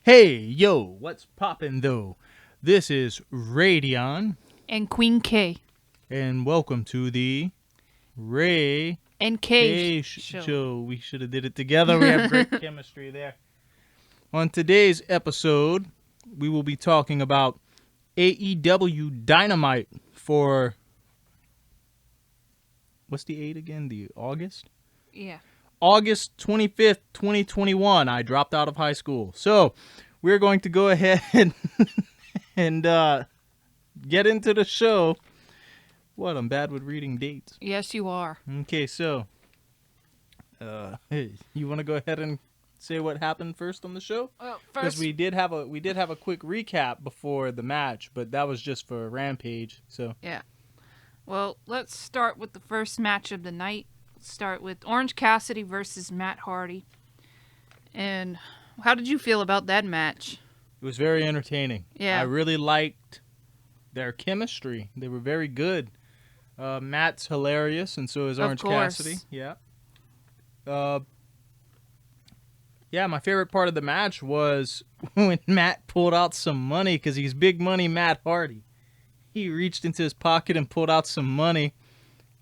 Hey, yo, what's poppin' though? This is Dion, And Queen Kay. and welcome to the Ray And K Kay show. show. We should have did it together. We have great chemistry there. On today's episode, we will be talking about AEW Dynamite for what's the 8 again? The August? Yeah. August 25th, 2021. I dropped out of high school. So, we're going to go ahead and get into the show. What? I'm bad with reading dates. Yes, you are. Okay, so hey, you want to go ahead and say what happened first on the show? Well, Because first, we did have a quick recap before the match, but that was just for Rampage. So yeah. Well, let's start with the first match of the night. Let's start with Orange Cassidy versus Matt Hardy. And how did you feel about that match? it was very entertaining. Yeah. I really liked their chemistry. They were very good. Matt's hilarious, and so is Of Orange course. Cassidy. Yeah. Yeah, my favorite part of the match was when Matt pulled out some money because he's big money Matt Hardy. He reached into his pocket and pulled out some money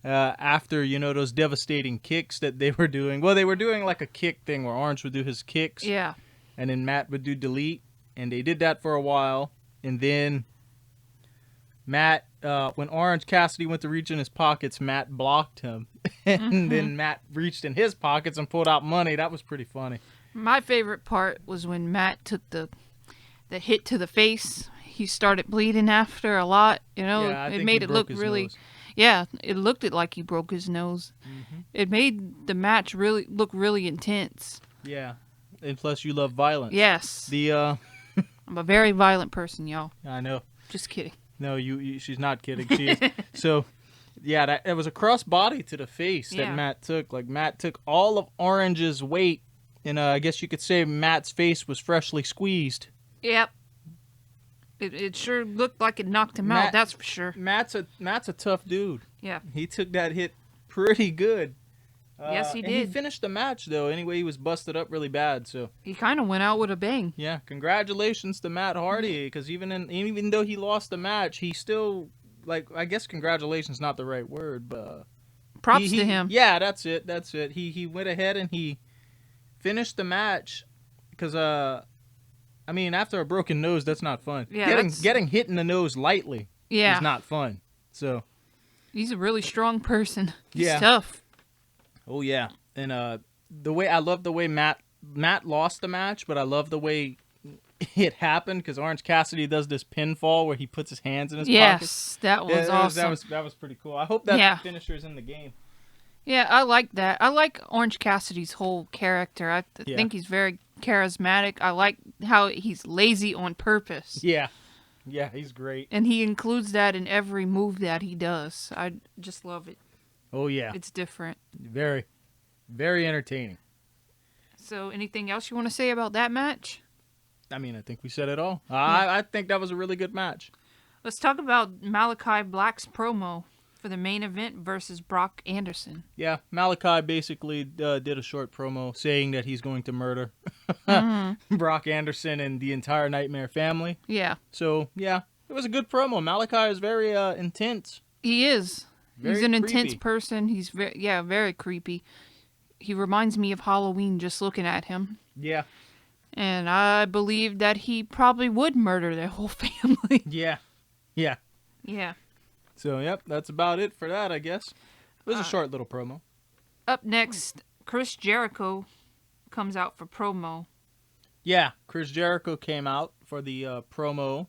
after, those devastating kicks that they were doing. Well, they were doing like a kick thing where Orange would do his kicks. Yeah. And then Matt would do delete. And they did that for a while. And then Matt, when Orange Cassidy went to reach in his pockets, Matt blocked him. And then Matt reached in his pockets and pulled out money. That was pretty funny. My favorite part was when Matt took the hit to the face. He started bleeding after a lot. Yeah, I it think made he it broke look his really. nose. Yeah, it looked like he broke his nose. Mm-hmm. It made the match look really intense. Yeah. And plus, you love violence. Yes. I'm a very violent person, y'all. I know. Just kidding. No, she's not kidding. She is. So, yeah, it was a cross body to the face Yeah. that Matt took. Like, Matt took all of Orange's weight, and I guess you could say Matt's face was freshly squeezed. Yep. It sure looked like it knocked him Matt- out, that's for sure. Matt's a tough dude. Yeah. He took that hit pretty good. Yes, he and did. he finished the match, though. Anyway, he was busted up really bad, so... He kind of went out with a bang. Yeah, congratulations to Matt Hardy, because even though he lost the match, he still, I guess congratulations not the right word, but... Props to him. Yeah, that's it. He went ahead and he finished the match, because, after a broken nose, that's not fun. Yeah, Getting hit in the nose lightly Yeah. is not fun, so... He's a really strong person. He's Yeah. tough. Oh, yeah, and I love the way Matt lost the match, but I love the way it happened because Orange Cassidy does this pinfall where he puts his hands in his pockets. Yes, that was awesome. That was pretty cool. I hope that Yeah. finisher's in the game. Yeah, I like that. I like Orange Cassidy's whole character. I Yeah. think he's very charismatic. I like how he's lazy on purpose. Yeah, he's great. And he includes that in every move that he does. I just love it. Oh yeah, It's different. very, very entertaining. So, anything else you want to say about that match? I think we said it all. I think that was a really good match. Let's talk about Malachi Black's promo for the main event versus Brock Anderson. Yeah, Malachi basically did a short promo saying that he's going to murder Brock Anderson and the entire Nightmare family. Yeah, So yeah, it was a good promo. Malachi is very intense. he is. Very He's an creepy. intense person. He's very creepy. He reminds me of Halloween just looking at him. Yeah, And I believe that he probably would murder their whole family. yeah. Yeah. So yep, that's about it for that, I guess. It was a Uh, short little promo. Up next, Chris Jericho comes out for promo. Yeah, Chris Jericho came out for the promo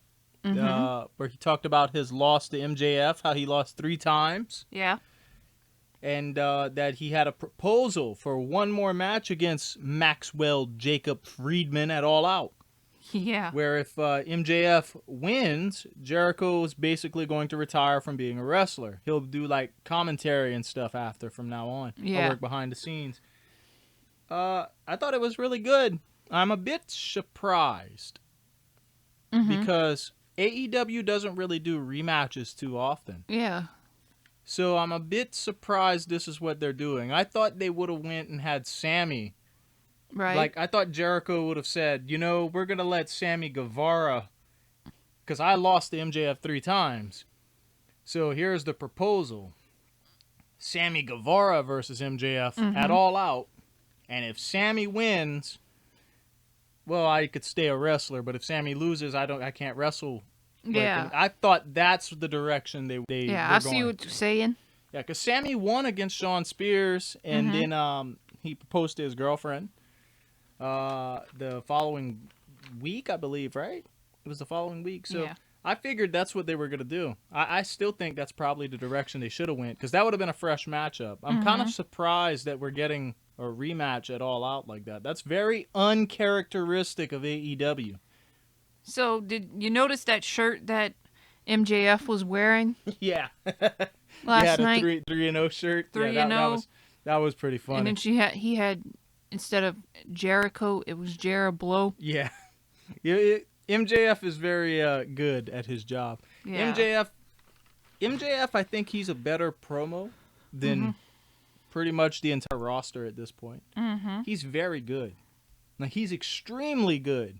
where he talked about his loss to MJF, how he lost 3 times, Yeah. and that he had a proposal for one more match against Maxwell Jacob Friedman at All Out, Yeah. where if MJF wins, Jericho is basically going to retire from being a wrestler. He'll do commentary and stuff after from now on. Yeah. He'll work behind the scenes. I thought it was really good. I'm a bit surprised because AEW doesn't really do rematches too often. Yeah. So I'm a bit surprised this is what they're doing. I thought they would have went and had Sammy Right. Like, I thought Jericho would have said, we're going to let Sammy Guevara, because I lost to MJF 3 times. So here's the proposal. Sammy Guevara versus MJF at All Out. And if Sammy wins, well, I could stay a wrestler. But if Sammy loses, I can't wrestle. Yeah. I thought that's the direction they Yeah, were I see going. what you're saying. Yeah, because Sammy won against Shawn Spears, and then he proposed to his girlfriend the following week, I believe, right? It was the following week. So Yeah. I figured that's what they were going to do. I still think that's probably the direction they should have went, because that would have been a fresh matchup. I'm kind of surprised that we're getting a rematch at All Out like that. That's very uncharacteristic of AEW. So, did you notice that shirt that MJF was wearing Yeah. last the night? 3-0 shirt. 3-0. That was pretty funny. And then he had, instead of Jericho, it was Blow. Yeah. MJF is very good at his job. Yeah. MJF, I think he's a better promo than pretty much the entire roster at this point. He's very good. Like, he's extremely good.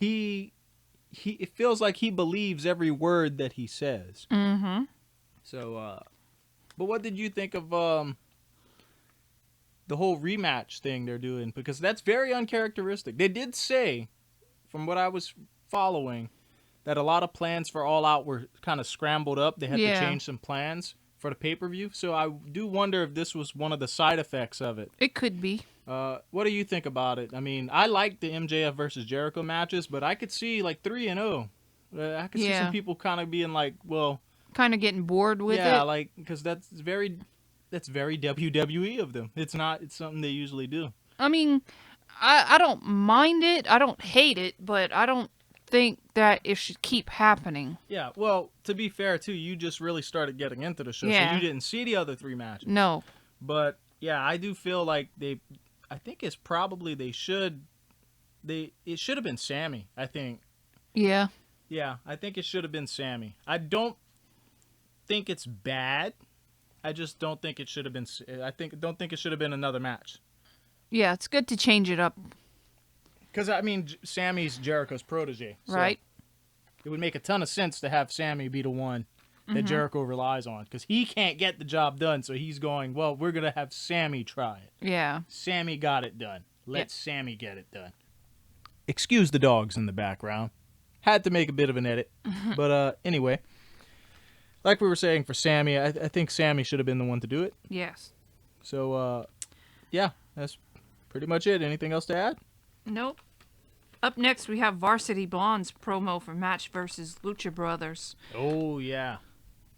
It feels like he believes every word that he says. So, but what did you think of the whole rematch thing they're doing? Because that's very uncharacteristic. They did say, from what I was following, that a lot of plans for All Out were kind of scrambled up. They had to change some plans for the pay-per-view. So I do wonder if this was one of the side effects of it. It could be. What do you think about it? I mean, I like the MJF versus Jericho matches, but I could see like 3-0. I could see some people kind of being like, well, kind of getting bored with it. Yeah, like, because that's very WWE of them. It's something they usually do. I mean, I don't mind it. I don't hate it, but I don't think that it should keep happening. Yeah, well, to be fair, too, you just really started getting into the show, so you didn't see the other 3 matches. No. But, yeah, I do feel like I think it's probably it should have been Sammy, I think. Yeah. Yeah, I think it should have been Sammy. I don't think it's bad. I just don't think it should have been. Don't think it should have been another match. Yeah, it's good to change it up. Because I mean, Sammy's Jericho's protege, so right? It would make a ton of sense to have Sammy be the one that Jericho relies on, because he can't get the job done. So he's going, well, we're gonna have Sammy try it. Yeah. Sammy got it done. Let Sammy get it done. Excuse the dogs in the background. Had to make a bit of an edit, but anyway. Like we were saying for Sammy, I think Sammy should have been the one to do it. Yes. So, yeah, that's pretty much it. Anything else to add? Nope. Up next, we have Varsity Blondes promo for match versus Lucha Brothers. Oh, yeah.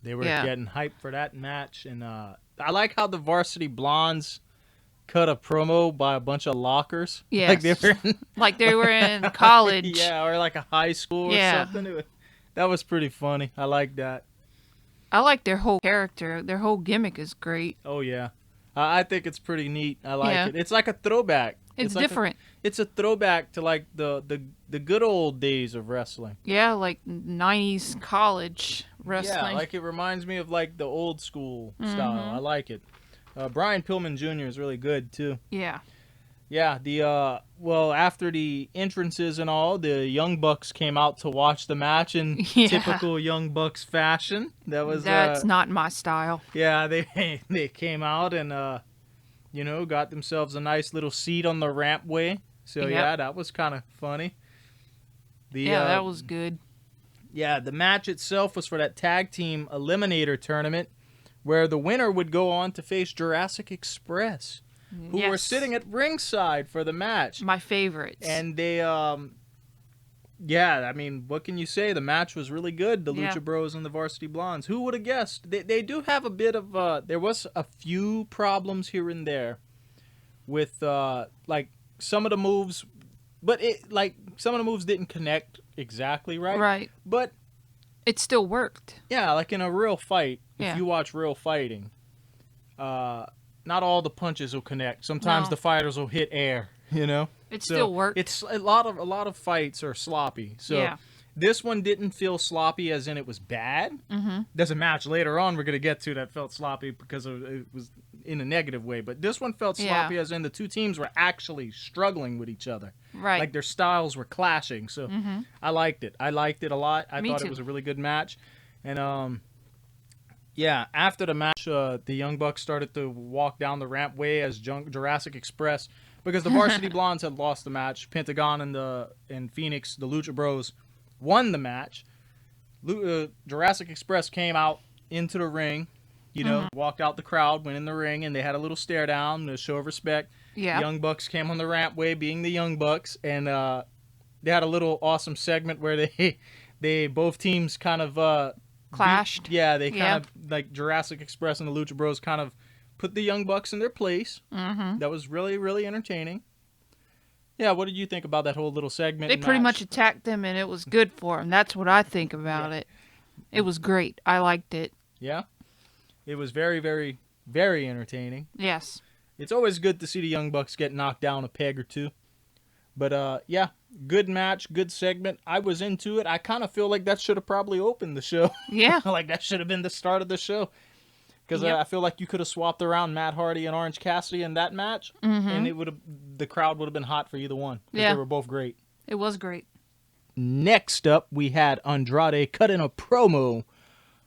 They were getting hyped for that match. And I like how the Varsity Blondes cut a promo by a bunch of lockers. Yes. Like they were in college. Yeah, or like a high school or something. That was pretty funny. I like that. I like their whole character. Their whole gimmick is great. Oh, yeah. I think it's pretty neat. I like it. It's like a throwback. It's different. It's a throwback to like the good old days of wrestling. Yeah, like 90s college wrestling. Yeah, like it reminds me of like the old school style. I like it. Brian Pillman Jr. is really good too. Yeah. Yeah, after the entrances and all, the Young Bucks came out to watch the match in typical Young Bucks fashion. That's not my style. Yeah, they came out and got themselves a nice little seat on the rampway. So yeah, that was kind of funny. That was good. Yeah, the match itself was for that tag team eliminator tournament, where the winner would go on to face Jurassic Express, who were sitting at ringside for the match. My favorites. And they, I mean, what can you say? The match was really good, the Lucha Bros and the Varsity Blondes. Who would have guessed? They do have a bit of, there was a few problems here and there with, like, some of the moves, but some of the moves didn't connect exactly right. Right. But it still worked. Yeah, like in a real fight, if you watch real fighting, not all the punches will connect. Sometimes the fighters will hit air, It still worked. It's a lot of fights are sloppy. So this one didn't feel sloppy as in it was bad. There's a match later on we're going to get to that felt sloppy because it was in a negative way, but this one felt Yeah. sloppy as in the two teams were actually struggling with each other. Right. Like their styles were clashing. So I liked it. I liked it a lot. I Me thought too. it was a really good match. And yeah, after the match, the Young Bucks started to walk down the rampway as Jurassic Express, because the Varsity Blondes had lost the match. Pentagon and Phoenix, the Lucha Bros, won the match. Jurassic Express came out into the ring, walked out the crowd, went in the ring, and they had a little stare down, a show of respect. Yeah. Young Bucks came on the rampway, being the Young Bucks, and they had a little awesome segment where they both teams kind of Clashed. they kind of, like, Jurassic Express and the Lucha Bros kind of put the Young Bucks in their place. That was really, really entertaining. Yeah, what did you think about that whole little segment? They and pretty match? much attacked them, and it was good for them. That's what I think about it. It was great. I liked it. Yeah, it was very, very, very entertaining. Yes. It's always good to see the Young Bucks get knocked down a peg or two. But yeah, good match, good segment. I was into it. I kind of feel like that should have probably opened the show. Yeah. Like that should have been the start of the show. Because Yep. I feel like you could have swapped around Matt Hardy and Orange Cassidy in that match, and the crowd would have been hot for either one. 'Cause Yeah. they were both great. It was great. Next up, we had Andrade cut in a promo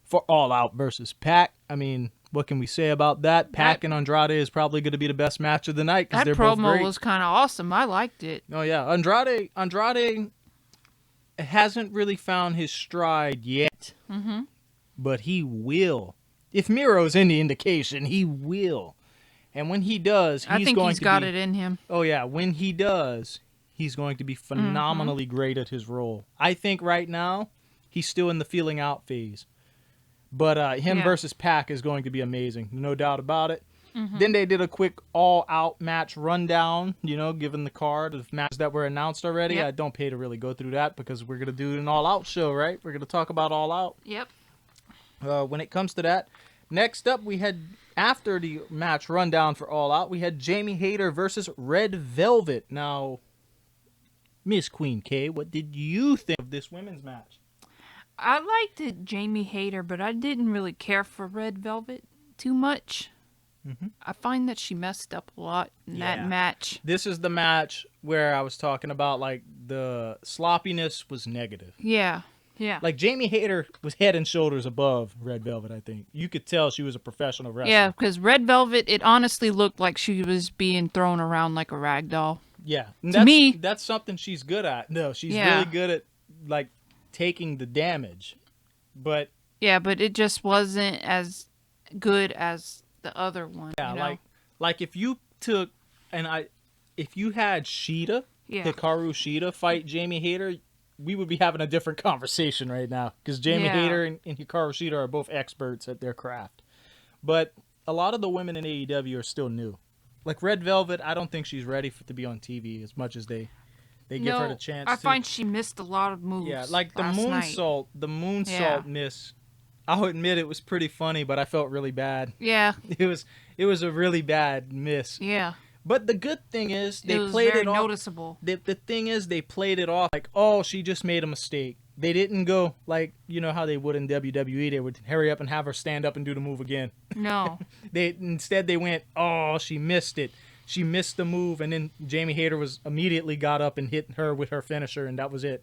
for All Out versus Pac. I mean, what can we say about that? Pac and Andrade is probably going to be the best match of the night because That they're both promo great. was kind of awesome. I liked it. Oh yeah, Andrade hasn't really found his stride yet, but he will. If Miro's any indication, he will. And when he does, I think he's got it in him. Oh yeah, when he does, he's going to be phenomenally great at his role. I think right now he's still in the feeling out phase, but him versus Pac is going to be amazing, no doubt about it. Then they did a quick all-out match rundown, given the card of matches that were announced already. Yep. I don't pay to really go through that because we're going to do an all-out show, right? We're going to talk about all-out. Yep. When it comes to that, next up we had, after the match rundown for all out, we had Jamie Hayter versus Red Velvet. Now, Miss Queen Kay, what did you think of this women's match? I liked it, Jamie Hayter, but I didn't really care for Red Velvet too much. I find that she messed up a lot in that match. This is the match where I was talking about, like, the sloppiness was negative. Yeah. Yeah. Like, Jamie Hayter was head and shoulders above Red Velvet, I think. You could tell she was a professional wrestler. Yeah, because Red Velvet, it honestly looked like she was being thrown around like a rag doll. Yeah. And To me- that's something she's good at. No, she's Yeah. really good at, like, taking the damage. But Yeah, but it just wasn't as good as the other one. yeah, you know? like if you took if you had Sheeta, Yeah. Hikaru Sheeta fight Jamie Hayter, we would be having a different conversation right now because Jamie Yeah. Hayter and Hikaru Sheeta are both experts at their craft. But a lot of the women in AEW are still new. Like Red Velvet, I don't think she's ready to be on TV as much as they give her the chance. I to. find she missed a lot of moves. Yeah, like the last night. moonsault Yeah. miss. I'll admit it was pretty funny, but I felt really bad. Yeah, It was a really bad miss. yeah. But the good thing is they It was played very it off. noticeable. The thing is they played it off like, oh, she just made a mistake. They didn't go like, how they would in WWE. They would hurry up and have her stand up and do the move again. No. Instead they went, oh, she missed it. She missed the move, and then Jamie Hayter was immediately got up and hit her with her finisher, and that was it.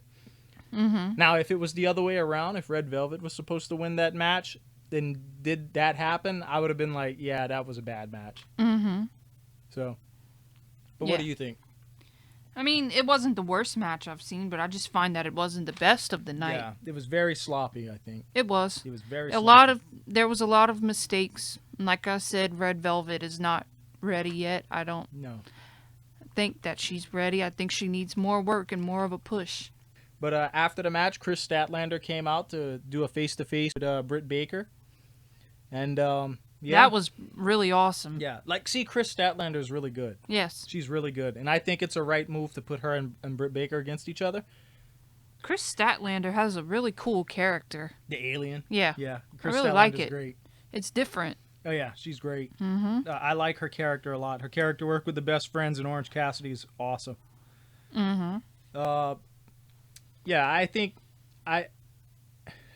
Now, if it was the other way around, if Red Velvet was supposed to win that match, then did that happen? I would have been like, yeah, that was a bad match. So, but what Yeah. do you think? I mean, it wasn't the worst match I've seen, but I just find that it wasn't the best of the night. Yeah, it was very sloppy, I think. It was. It was very There was a lot of mistakes. And like I said, Red Velvet is not ready yet. I don't No. think that she's ready. I think she needs more work and more of a push. But after the match, Chris Statlander came out to do a face-to-face with Britt Baker. And, yeah. That was really awesome. Yeah, like, see, Chris Statlander is really good. Yes. She's really good. And I think it's a right move to put her and Britt Baker against each other. Chris Statlander has a really cool character. The alien. Yeah. Yeah, I Chris really like Statlander's it. great. It's different. Oh, yeah, she's great. I like her character a lot. Her character work with the Best Friends and Orange Cassidy is awesome. Yeah, I think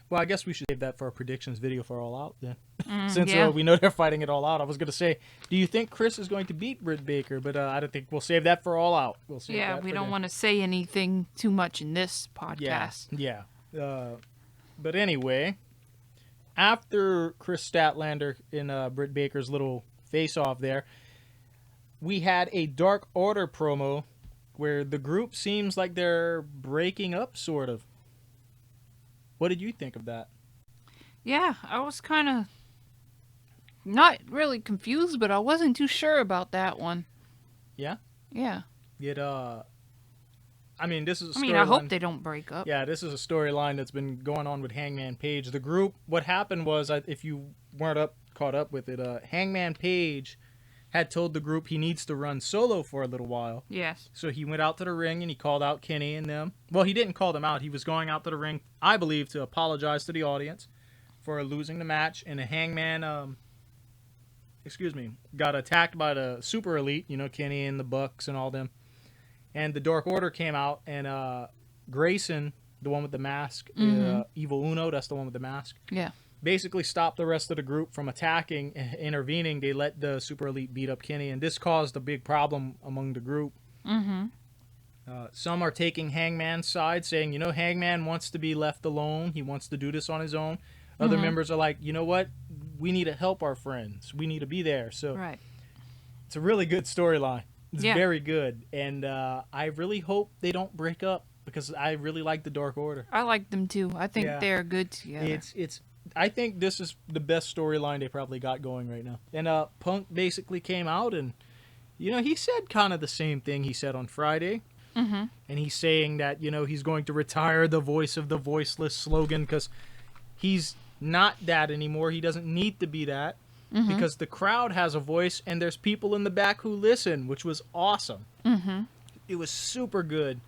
Well, I guess we should save that for our predictions video for All Out then. Since yeah. we know they're fighting it all out. I was going to say, do you think Chris is going to beat Britt Baker? But I don't think we'll save that for All Out. We'll save Yeah, that we for don't then. want to say anything too much in this podcast. Yeah. But anyway, after Chris Statlander and Britt Baker's little face-off there, we had a Dark Order promo where the group seems like they're breaking up, sort of. What did you think of that? Yeah, I was kind of not really confused, but I wasn't too sure about that one. Yeah? Yeah. I mean, this is a I mean, I hope storyline- they don't break up. Yeah, this is a storyline that's been going on with Hangman Page. The group, what happened was, if you weren't caught up with it, Hangman Page had told the group he needs to run solo for a little while. Yes. So he went out to the ring and he called out Kenny and them. Well, he didn't call them out. He was going out to the ring, I believe, to apologize to the audience for losing the match. And the Hangman, got attacked by the Super Elite, Kenny and the Bucks and all them. And the Dark Order came out, and Grayson, the one with the mask, Evil Uno, that's the one with the mask, Yeah. basically stopped the rest of the group from attacking, intervening. They let the Super Elite beat up Kenny, and this caused a big problem among the group. Some are taking Hangman's side, saying, Hangman wants to be left alone. He wants to do this on his own. Other members are like, you know what? We need to help our friends. We need to be there. So Right. it's a really good storyline. It's Yeah. very good. And I really hope they don't break up because I really like the Dark Order. I like them too. I think Yeah. they're good together. I think this is the best storyline they probably got going right now. And Punk basically came out and, he said kind of the same thing he said on Friday. And he's saying that, he's going to retire the voice of the voiceless slogan because he's not that anymore. He doesn't need to be that because the crowd has a voice and there's people in the back who listen, which was awesome. It was super good.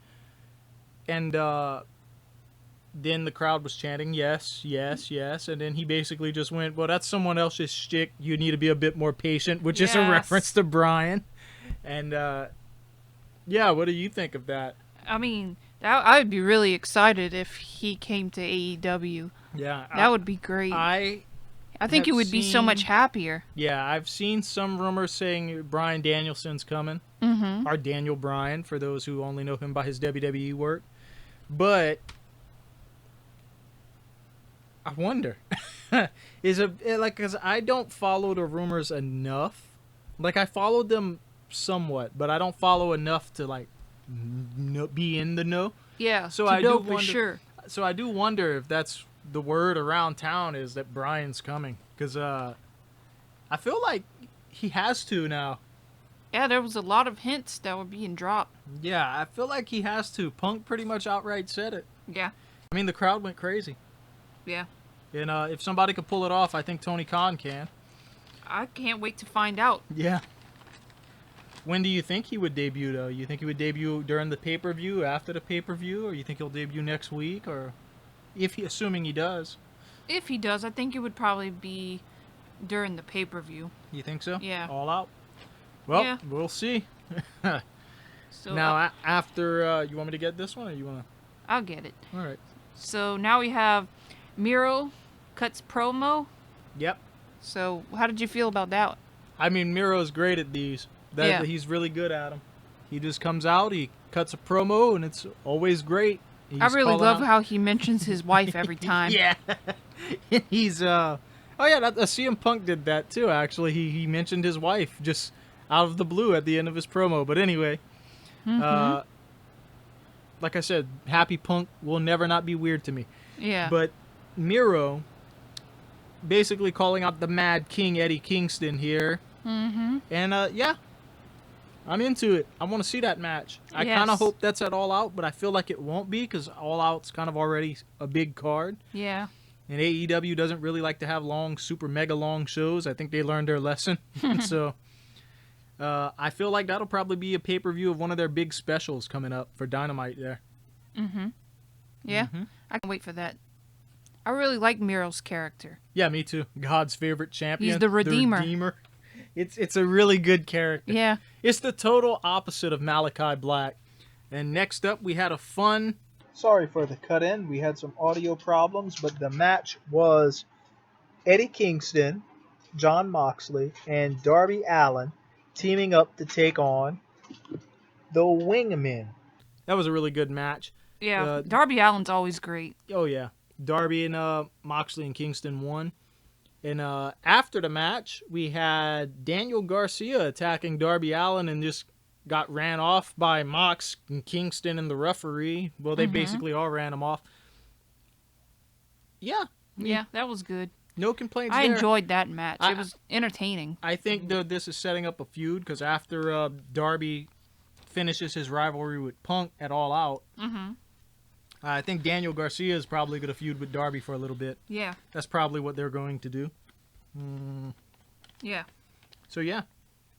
And then the crowd was chanting, yes, yes, yes. And then he basically just went, well, that's someone else's shtick. You need to be a bit more patient, which is a Yes. reference to Brian. And, yeah, what do you think of that? I mean, I would be really excited if he came to AEW. Yeah. That would be great. I think he have would be so much seen- happier. Yeah, I've seen some rumors saying Bryan Danielson's coming. Or Daniel Bryan, for those who only know him by his WWE work. But I wonder. Because I don't follow the rumors enough. Like, I followed them somewhat, but I don't follow enough to, be in the know. Yeah, So to I know do for wonder- sure. So I do wonder if that's the word around town is that Bryan's coming. Because I feel like he has to now. Yeah, there was a lot of hints that were being dropped. Yeah, I feel like he has to. Punk pretty much outright said it. Yeah, I mean, the crowd went crazy. yeah. And if somebody could pull it off, I think Tony Khan can. I can't wait to find out. Yeah. When do you think he would debut, though? You think he would debut during the pay-per-view, after the pay-per-view, or you think he'll debut next week, or assuming he does? If he does, I think it would probably be during the pay-per-view. You think so? Yeah. All out? Well, Yeah. we'll see. So Now, after, you want me to get this one, or you want I'll get it. to? All right. So now we have Miro cuts promo. Yep. So how did you feel about that? I mean, Miro's great at these. Yeah. He's really good at them. He just comes out, he cuts a promo, and it's always great. He's I really calling love out- how he mentions his wife every time. Yeah. He's, oh yeah, CM Punk did that too, actually. He mentioned his wife just out of the blue at the end of his promo. But anyway, like I said, Happy Punk will never not be weird to me. Yeah. But Miro basically calling out the Mad King Eddie Kingston here. And yeah, I'm into it. I want to see that match. I kind of Yes. hope that's at All Out, but I feel like it won't be because All Out's kind of already a big card. Yeah. And AEW doesn't really like to have long, super mega long shows. I think they learned their lesson. So I feel like that'll probably be a pay-per-view of one of their big specials coming up for Dynamite there. Yeah. I can wait for that. I really like Miro's character. Yeah, me too. God's favorite champion. He's the Redeemer. It's a really good character. Yeah. It's the total opposite of Malachi Black. And next up, we had a fun Sorry for the cut in. We had some audio problems, but the match was Eddie Kingston, Jon Moxley, and Darby Allin teaming up to take on the Wingmen. That was a really good match. Yeah, Darby Allin's always great. Oh, yeah. Darby and Moxley and Kingston won. And after the match, we had Daniel Garcia attacking Darby Allin and just got ran off by Mox and Kingston and the referee. Well, they basically all ran him off. Yeah. Yeah, that was good. No complaints I there. enjoyed that match. It was entertaining. I think this is setting up a feud because after Darby finishes his rivalry with Punk at All Out, I think Daniel Garcia is probably going to feud with Darby for a little bit. Yeah. That's probably what they're going to do. Yeah. So, yeah.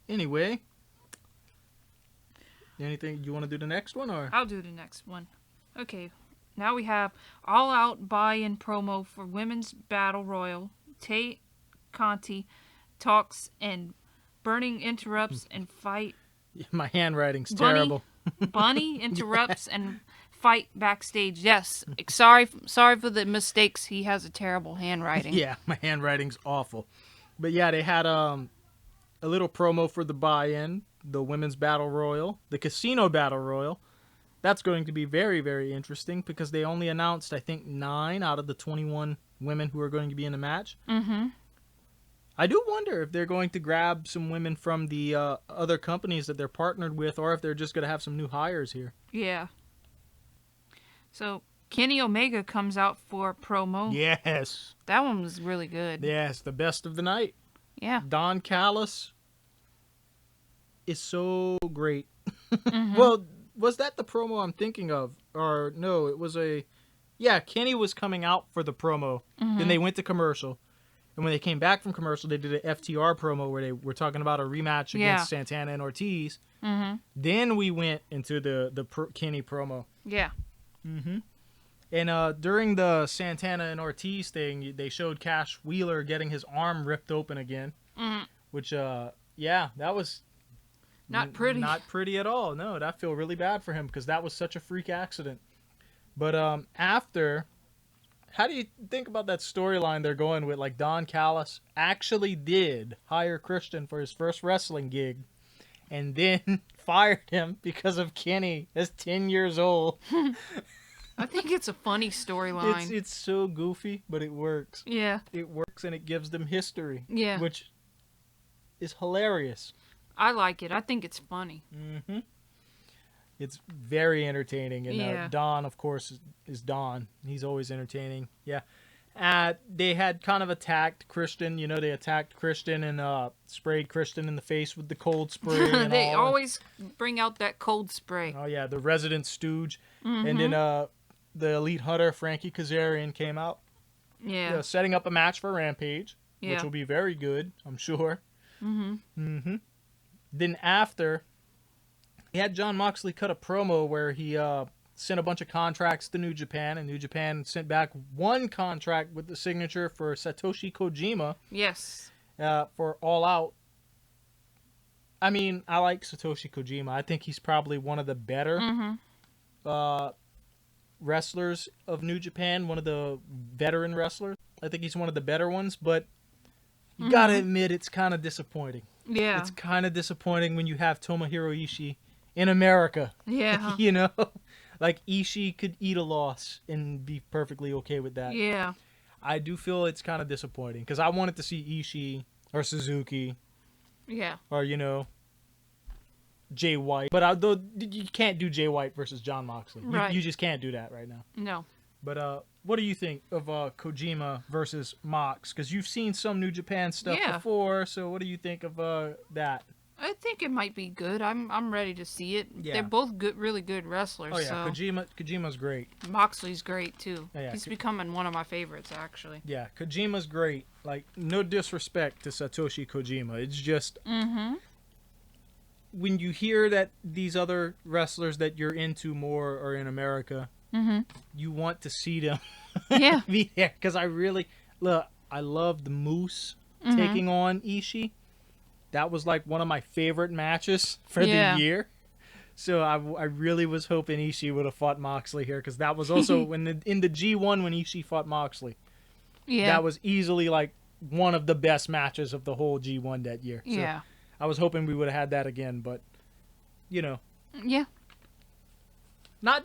Anyway. Anything you want to do the next one? Or I'll do the next one. Okay. Now we have All Out buy-in promo for Women's Battle Royal. Tay Conti talks and Burning interrupts and fight. My handwriting's terrible. Bunny interrupts and fight backstage. Yes. Sorry for the mistakes. He has a terrible handwriting. Yeah, my handwriting's awful. But yeah, they had a little promo for the buy-in, the Women's Battle Royal, the Casino Battle Royal. That's going to be very, very interesting because they only announced, I think, 9 out of the 21 women who are going to be in the match. I do wonder if they're going to grab some women from the other companies that they're partnered with or if they're just going to have some new hires here. Yeah. So, Kenny Omega comes out for a promo. Yes. That one was really good. Yes, the best of the night. Yeah. Don Callis is so great. Well, was that the promo I'm thinking of? Or no, it was Kenny was coming out for the promo. Then they went to commercial. And when they came back from commercial, they did an FTR promo where they were talking about a rematch against Santana and Ortiz. Then we went into the Kenny promo. Yeah. And during the Santana and Ortiz thing, they showed Cash Wheeler getting his arm ripped open again. Which, that was... Not pretty. Not pretty at all. No, that feel really bad for him because that was such a freak accident. But after, how do you think about that storyline they're going with? Like Don Callis actually did hire Christian for his first wrestling gig and then fired him because of Kenny as 10 years old. I think it's a funny storyline. It's so goofy, but it works. Yeah. It works and it gives them history. Yeah. Which is hilarious. I like it. I think it's funny. It's very entertaining. And Don, of course, is Don. He's always entertaining. Yeah. They had kind of attacked Christian. You know, they attacked Christian and sprayed Christian in the face with the cold spray. And they always bring out that cold spray. Oh, yeah. The resident stooge. And then the elite hunter, Frankie Kazarian, came out. Yeah. Setting up a match for Rampage, which will be very good, I'm sure. Then after, he had Jon Moxley cut a promo where he sent a bunch of contracts to New Japan, and New Japan sent back one contract with the signature for Satoshi Kojima. Yes. For All Out. I mean, I like Satoshi Kojima. I think he's probably one of the better wrestlers of New Japan, one of the veteran wrestlers. I think he's one of the better ones, but you gotta admit it's kind of disappointing. Yeah. It's kind of disappointing when you have Tomohiro Ishii in America. Yeah. You know? Like, Ishii could eat a loss and be perfectly okay with that. Yeah. I do feel it's kind of disappointing because I wanted to see Ishii or Suzuki. Yeah. Or, Jay White. But you can't do Jay White versus Jon Moxley. Right. You just can't do that right now. No. But what do you think of Kojima versus Mox? Because you've seen some New Japan stuff before, so what do you think of that? I think it might be good. I'm ready to see it. Yeah. They're both really good wrestlers. Oh yeah, so. Kojima's great. Moxley's great too. Yeah. He's becoming one of my favorites actually. Yeah, Kojima's great. Like, no disrespect to Satoshi Kojima. It's just when you hear that these other wrestlers that you're into more are in America, you want to see them be there. Because I love the Moose taking on Ishii. That was like one of my favorite matches for the year. So I really was hoping Ishii would have fought Moxley here, because that was also in the G1 when Ishii fought Moxley. Yeah. That was easily like one of the best matches of the whole G1 that year. So Yeah. I was hoping we would have had that again, but Yeah. not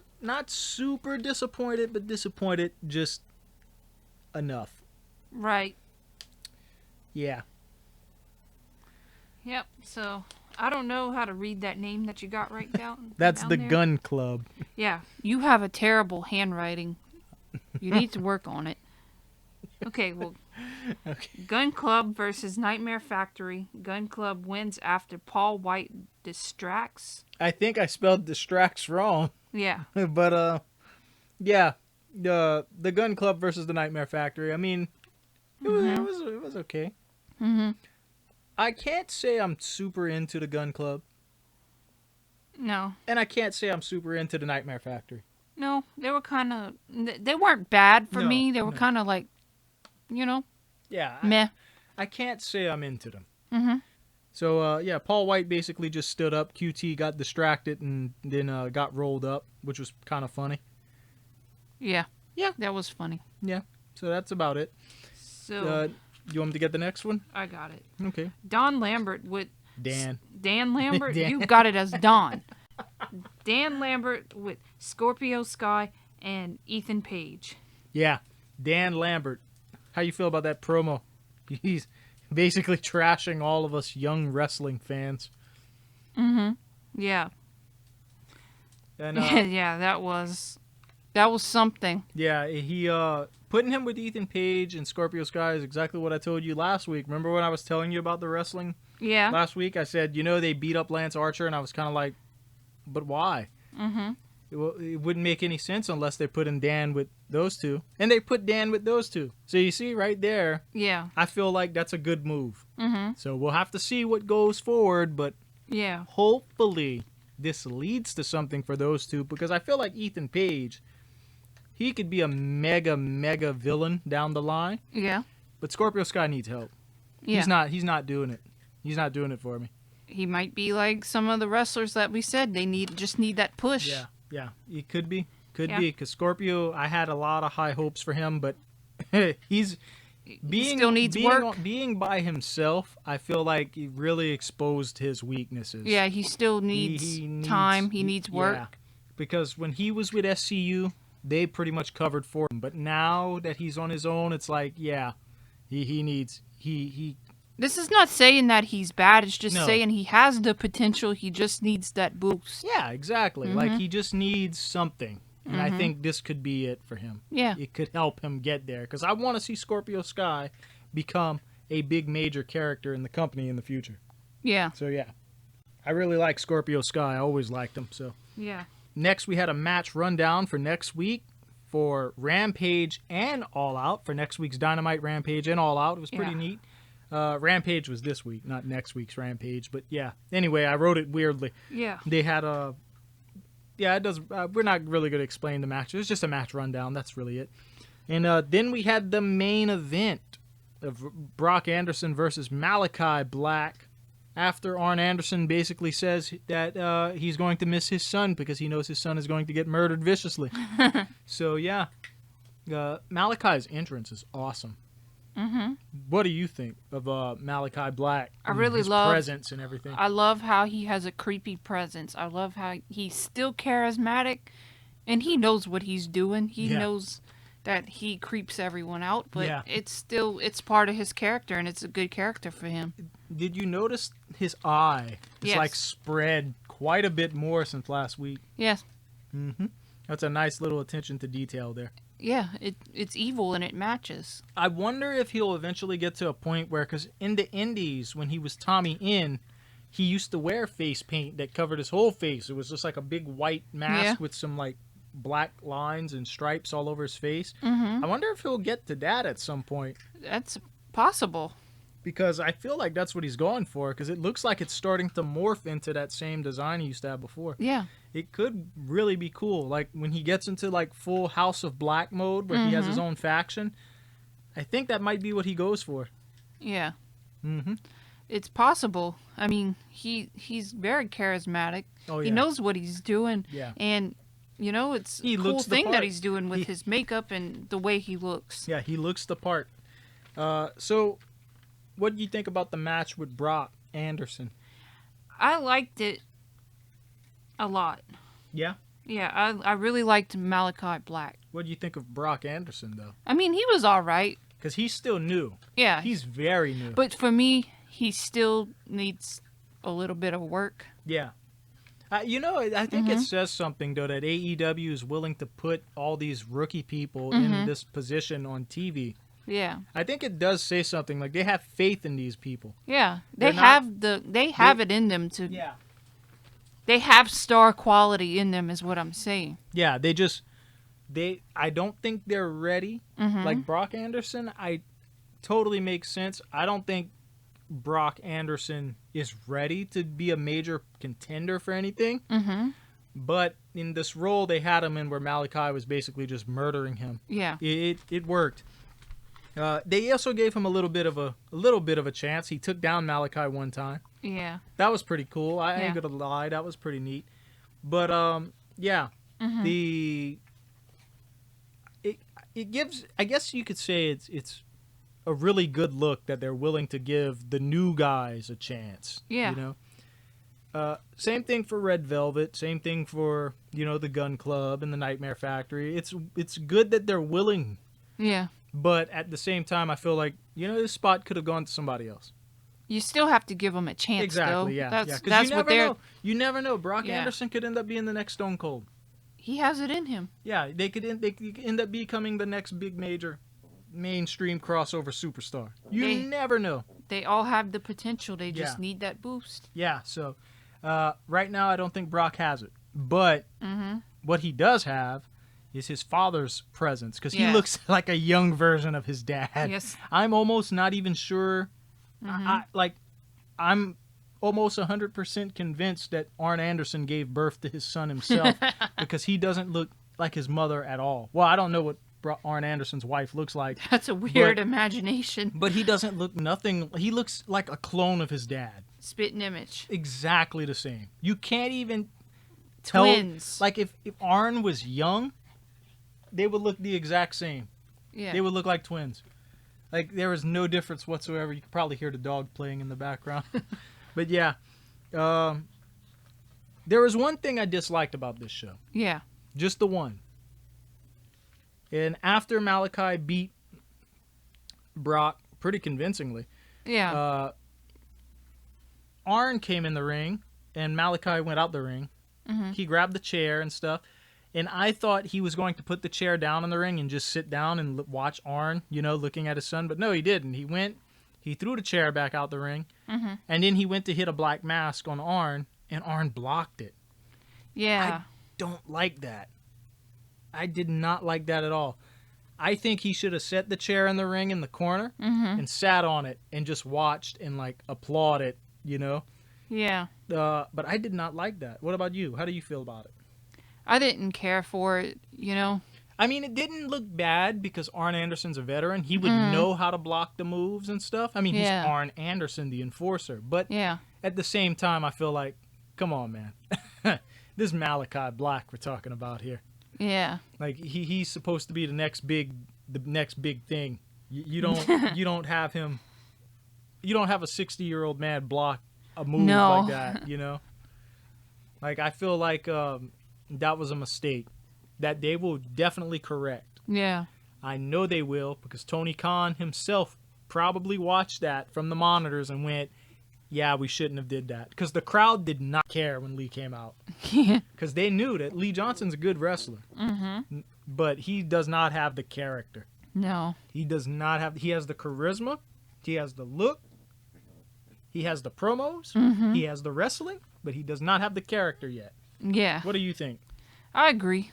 super disappointed, but disappointed just enough. Right. Yeah. Yep. So I don't know how to read that name that you got right down. That's down the there. Gun Club. Yeah. You have a terrible handwriting. You need to work on it. Okay, well, Okay. Gun Club versus Nightmare Factory. Gun Club wins after Paul White distracts. I think I spelled distracts wrong, Yeah. but yeah, the Gun Club versus the Nightmare Factory. I mean, it was okay. Mm-hmm. I can't say I'm super into the Gun Club, No. and I can't say I'm super into the Nightmare Factory. No, they were kind of... They weren't bad for No, me. They were no. kind of like, Yeah, meh. I can't say I'm into them. Mm-hmm. So, yeah, Paul White basically just stood up. QT got distracted and then got rolled up, which was kind of funny. Yeah. Yeah. That was funny. Yeah, so that's about it. So, You want me to get the next one? I got it. Okay. Don Lambert with... Dan. Dan Lambert? Dan. You got it as Don. Dan Lambert with Scorpio Sky and Ethan Page. Yeah, Dan Lambert. How you feel about that promo? He's basically trashing all of us young wrestling fans. Mm-hmm. Yeah. And Yeah, that was something. yeah, he putting him with Ethan Page and Scorpio Sky is exactly what I told you last week. Remember when I was telling you about the wrestling Yeah. last week? I said, they beat up Lance Archer, and I was kind of like, but why? Mm-hmm. It wouldn't make any sense unless they put in Dan with those two. And they put Dan with those two. So you see right there, Yeah. I feel like that's a good move. Mm-hmm. So we'll have to see what goes forward, but Yeah. hopefully this leads to something for those two, because I feel like Ethan Page, he could be a mega, mega villain down the line, Yeah. but Scorpio Sky needs help. Yeah. He's not doing it. He's not doing it for me. He might be like some of the wrestlers that we said. They just need that push. Yeah, it could be. Yeah. Because Scorpio, I had a lot of high hopes for him, but he still needs work. Being by himself, I feel like he really exposed his weaknesses. Yeah, he still needs time. He needs work. Yeah, because when he was with SCU, they pretty much covered for him. But now that he's on his own, it's like, yeah, he needs This is not saying that he's bad. It's just No. saying he has the potential. He just needs that boost. yeah, exactly. Mm-hmm. Like he just needs something. And I think this could be it for him. Yeah. It could help him get there. Because I want to see Scorpio Sky become a big major character in the company in the future. Yeah. So, yeah. I really like Scorpio Sky. I always liked him. So, Yeah. next we had a match rundown for next week for Rampage and All Out. For next week's Dynamite, Rampage, and All Out. It was pretty Yeah. neat. Rampage was this week, not next week's Rampage. But, yeah. Anyway, I wrote it weirdly. Yeah. They had a... Yeah, it does. We're not really going to explain the match. It's just a match rundown. That's really it. And then we had the main event of Brock Anderson versus Malachi Black. After Arn Anderson basically says that he's going to miss his son because he knows his son is going to get murdered viciously. So, yeah. Malachi's entrance is awesome. Mm-hmm. What do you think of Malachi Black? I and really his love presence and everything. I love how he has a creepy presence. I love how he's still charismatic, and he knows what he's doing. He Yeah. knows that he creeps everyone out, but Yeah. it's part of his character, and it's a good character for him. Did you notice his eye? It's Yes. like spread quite a bit more since last week. Yes. Mm-hmm. That's a nice little attention to detail there. Yeah, it's evil and it matches. I wonder if he'll eventually get to a point where, because in the indies, when he was Tommy In, he used to wear face paint that covered his whole face. It was just like a big white mask Yeah. with some like black lines and stripes all over his face. Mm-hmm. I wonder if he'll get to that at some point, That's possible. because I feel like that's what he's going for, because it looks like it's starting to morph into that same design he used to have before. Yeah. It could really be cool. Like when he gets into like full House of Black mode where he has his own faction, I think that might be what he goes for. Yeah. Mm-hmm. It's possible. I mean, he's very charismatic. Oh, He yeah. knows what he's doing. Yeah. And, it's He a cool looks the thing that part. he's doing with his makeup and the way he looks. Yeah, he looks the part. So, what do you think about the match with Brock Anderson? I liked it a lot. Yeah? Yeah, I really liked Malachi Black. What do you think of Brock Anderson, though? I mean, he was all right. Because he's still new. Yeah. He's very new. But for me, he still needs a little bit of work. Yeah. I think it says something, though, that AEW is willing to put all these rookie people in this position on TV. Yeah. I think it does say something. Like, they have faith in these people. Yeah. They're They not- have it in them to. Yeah. They have star quality in them, is what I'm saying. Yeah, I don't think they're ready. Like Brock Anderson, I totally makes sense. I don't think Brock Anderson is ready to be a major contender for anything. But in this role they had him in, where Malachi was basically just murdering him, Yeah. it worked. They also gave him a little bit of a chance. He took down Malachi one time. Yeah. That was pretty cool. I ain't Yeah. gonna lie, that was pretty neat. But yeah, it gives. I guess you could say it's a really good look that they're willing to give the new guys a chance. Yeah. You know. Same thing for Red Velvet. Same thing for the Gun Club and the Nightmare Factory. It's good that they're willing, Yeah. but at the same time, I feel like this spot could have gone to somebody else. You still have to give them a chance, though. Exactly. Yeah. That's, yeah. 'Cause that's you what never they're. know. You never know. Brock Yeah. Anderson could end up being the next Stone Cold. He has it in him. Yeah, they could end up becoming the next big major mainstream crossover superstar. You never know. They all have the potential. They just Yeah. need that boost. Yeah, so right now I don't think Brock has it. But what he does have is his father's presence, because he Yeah. looks like a young version of his dad. Yes. I'm almost not even sure. I'm almost 100% convinced that Arn Anderson gave birth to his son himself, because he doesn't look like his mother at all. Well, I don't know what Arn Anderson's wife looks like. That's a weird imagination. But he doesn't look nothing. He looks like a clone of his dad. Spitting image. Exactly the same. You can't even tell. Twins. Like, if Arn was young, they would look the exact same. Yeah. They would look like twins. Like, there was no difference whatsoever. You could probably hear the dog playing in the background. But yeah. There was one thing I disliked about this show. Yeah. Just the one. And after Malachi beat Brock pretty convincingly, Yeah. Arn came in the ring and Malachi went out the ring. He grabbed the chair and stuff. And I thought he was going to put the chair down in the ring and just sit down and watch Arn, looking at his son. But no, he didn't. He threw the chair back out the ring. And then he went to hit a black mask on Arn, and Arn blocked it. Yeah. I don't like that. I did not like that at all. I think he should have set the chair in the ring in the corner and sat on it and just watched and applaud it, Yeah. But I did not like that. What about you? How do you feel about it? I didn't care for it, I mean, it didn't look bad because Arn Anderson's a veteran. He would know how to block the moves and stuff. I mean, Yeah. he's Arn Anderson, the enforcer. But Yeah. at the same time, I feel like, come on, man. This Malachi Black we're talking about here. Yeah. Like, he's supposed to be the next big thing. You don't you don't have him. You don't have a 60-year-old man block a move No. like that. Like, I feel like that was a mistake that they will definitely correct. Yeah. I know they will, because Tony Khan himself probably watched that from the monitors and went, yeah, we shouldn't have did that. Because the crowd did not care when Lee came out. Because they knew that Lee Johnson's a good wrestler. But he does not have the character. No. He does not have... He has the charisma. He has the look. He has the promos. He has the wrestling. But he does not have the character yet. Yeah. What do you think? I agree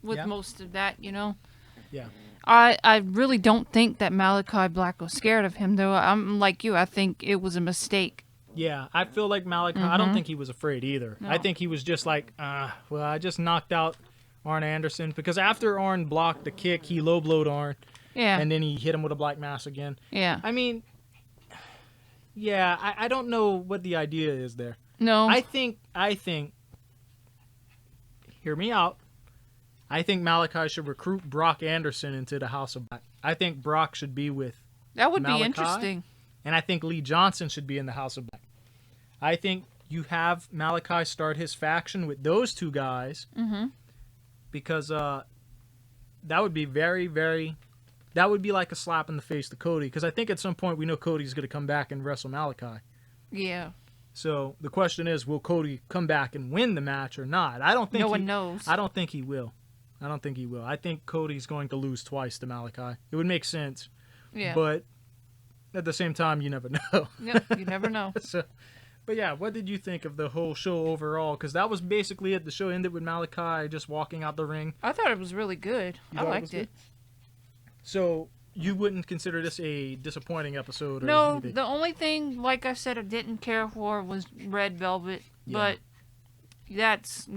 with Yeah? most of that, Yeah. I really don't think that Malachi Black was scared of him, though. I'm like you. I think it was a mistake. Yeah, I feel like Malachi... I don't think he was afraid either. No. I think he was just like, well, I just knocked out Arn Anderson. Because after Arn blocked the kick, he low-blowed Arn. Yeah. And then he hit him with a black mass again. Yeah. I mean, Yeah, I don't know what the idea is there. No. I think, hear me out. I think Malachi should recruit Brock Anderson into the House of Black. I think Brock should be with That would Malachi, be interesting. and I think Lee Johnson should be in the House of Black. I think you have Malachi start his faction with those two guys, because that would be very, very... That would be like a slap in the face to Cody, because I think at some point we know Cody's going to come back and wrestle Malachi. Yeah. So the question is, will Cody come back and win the match or not? I don't think No one knows. I don't think he will. I think Cody's going to lose twice to Malachi. It would make sense. Yeah. But at the same time, you never know. Yep, you never know. But yeah, what did you think of the whole show overall? Because that was basically it. The show ended with Malachi just walking out the ring. I thought it was really good. I liked it. So you wouldn't consider this a disappointing episode? Or No, anything? the only thing, like I said, I didn't care for was Red Velvet. Yeah. But that's,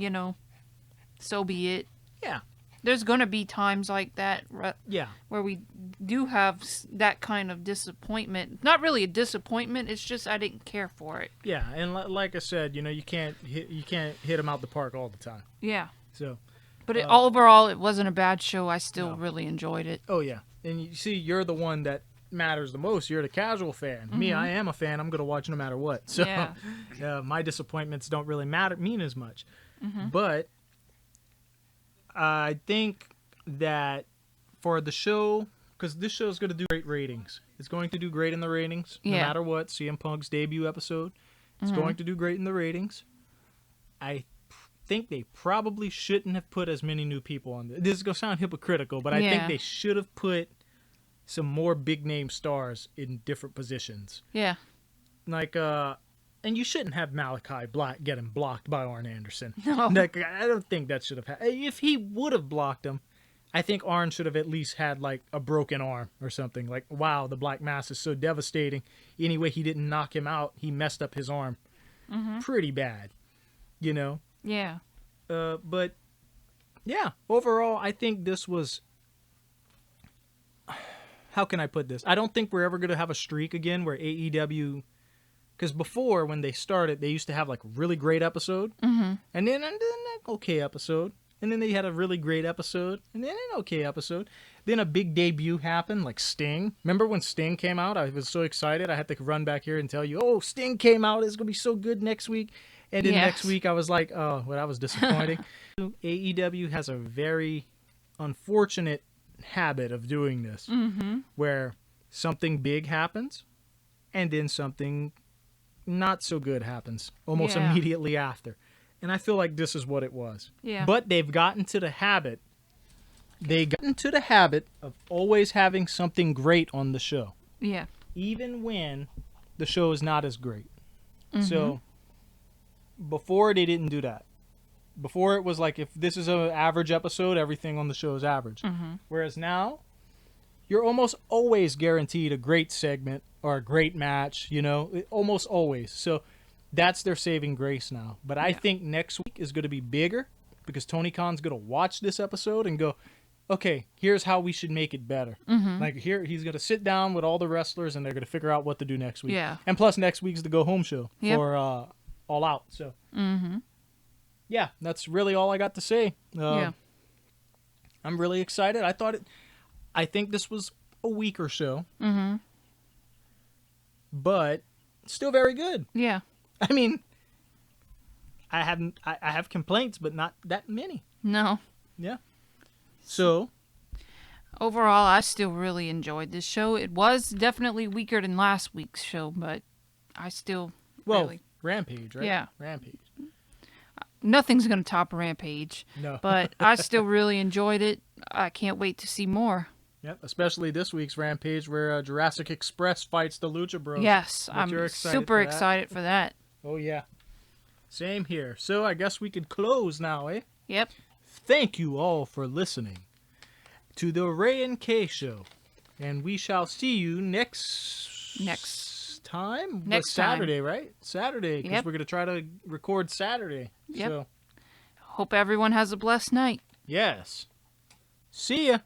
so be it. Yeah. There's going to be times like that Yeah. where we do have that kind of disappointment. Not really a disappointment, it's just I didn't care for it. Yeah, and like I said, you can't hit them out the park all the time. Yeah. So, But overall, it wasn't a bad show. I still really enjoyed it. oh yeah, and you see, you're the one that matters the most. You're the casual fan. Me, I am a fan. I'm gonna watch no matter what. So, Yeah. my disappointments don't really mean as much. But I think that for the show, because this show is going to do great ratings. It's going to do great in the ratings, no matter what. CM Punk's debut episode. It's going to do great in the ratings. I think they probably shouldn't have put as many new people on this. This is going to sound hypocritical, but I think they should have put some more big-name stars in different positions. Yeah. Like, and you shouldn't have Malachi Black getting blocked by Arn Anderson. No. Like, I don't think that should have happened. If he would have blocked him, I think Arn should have at least had, like, a broken arm or something. Like, wow, the Black Mass is so devastating. Anyway, he didn't knock him out. He messed up his arm pretty bad, Yeah. But, yeah, overall, I think this was... How can I put this? I don't think we're ever going to have a streak again where AEW... Because before, when they started, they used to have, like, a really great episode. And then an okay episode. And then they had a really great episode. And then an okay episode. Then a big debut happened, like Sting. Remember when Sting came out? I was so excited. I had to run back here and tell you, oh, Sting came out. It's going to be so good next week. And then next week, I was like, oh, well, that was disappointing. AEW has a very unfortunate habit of doing this. Where something big happens. And then something... not so good happens almost immediately after. And I feel like this is what it was. Yeah. But they've gotten to the habit. Of always having something great on the show. Yeah. Even when the show is not as great. So before they didn't do that. Before it was like, if this is an average episode, everything on the show is average. Whereas now, you're almost always guaranteed a great segment or a great match, almost always. So that's their saving grace now. But I think next week is going to be bigger because Tony Khan's going to watch this episode and go, okay, here's how we should make it better. Like here, he's going to sit down with all the wrestlers and they're going to figure out what to do next week. Yeah. And plus next week's the go home show for All Out. So yeah, that's really all I got to say. I'm really excited. I think this was a weaker show. But still very good. Yeah. I mean, I have complaints, but not that many. No. Yeah. So overall, I still really enjoyed this show. It was definitely weaker than last week's show, but I still really... Rampage, right? Yeah. Rampage. Nothing's going to top Rampage. No. But I still really enjoyed it. I can't wait to see more. Yep, especially this week's Rampage where Jurassic Express fights the Lucha Bros. Yes, I'm super excited for that. Oh, yeah. Same here. So I guess we could close now, eh? Yep. Thank you all for listening to the Ray and Kay Show. And we shall see you next time? Next Saturday, time. Right? Saturday, because we're going to try to record Saturday. Yep. So, hope everyone has a blessed night. yes. See ya.